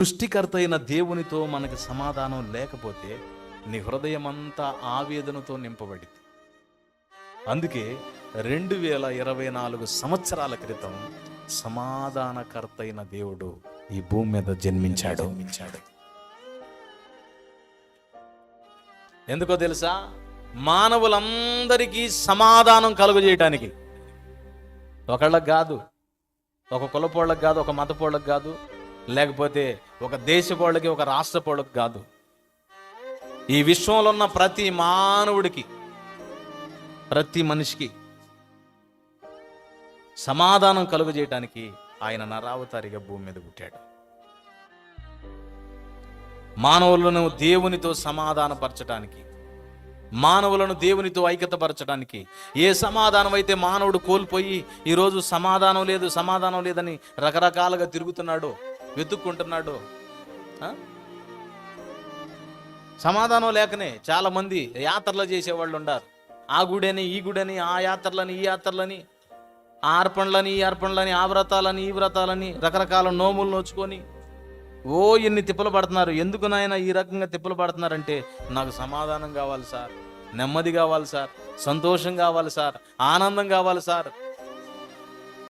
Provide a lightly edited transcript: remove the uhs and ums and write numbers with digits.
సృష్టికర్త అయిన దేవునితో మనకి సమాధానం లేకపోతే నీ హృదయం అంతా ఆవేదనతో నింపబడింది. అందుకే 2024 సంవత్సరాల క్రితం సమాధానకర్త అయిన దేవుడు ఈ భూమి మీద జన్మించాడు. ఎందుకో తెలుసా? మానవులందరికీ సమాధానం కలుగజేయటానికి. ఒకళ్ళకి కాదు, ఒక కులపోళ్ళకి కాదు, ఒక మతపోళ్ళకి కాదు, లేకపోతే ఒక దేశపోళ్ళకి, ఒక రాష్ట్రపోళ్ళకి కాదు. ఈ విశ్వంలో ఉన్న ప్రతి మానవుడికి, ప్రతి మనిషికి సమాధానం కలుగజేయటానికి ఆయన నరావతారిగా భూమి మీద పుట్టాడు. మానవులను దేవునితో సమాధానపరచడానికి, మానవులను దేవునితో ఐక్యతపరచడానికి. ఏ సమాధానం అయితే మానవుడు కోల్పోయి ఈరోజు సమాధానం లేదు, సమాధానం లేదని రకరకాలుగా తిరుగుతున్నాడు, వెతుక్కుంటున్నాడు. సమాధానం లేకనే చాలా మంది యాత్రలు చేసేవాళ్ళు ఉన్నారు. ఆ గుడని, ఈ గుడని, ఆ యాత్రలని, ఈ యాత్రలని, ఆ అర్పణలని, ఈ అర్పణలని, ఆ వ్రతాలని, ఈ వ్రతాలని, రకరకాల నోములు నోచుకొని ఎన్ని తిప్పలు పడుతున్నారు. ఎందుకు నాయన ఈ రకంగా తిప్పలు పడుతున్నారంటే, నాకు సమాధానం కావాలి సార్, నెమ్మది కావాలి సార్, సంతోషం కావాలి సార్, ఆనందం కావాలి సార్.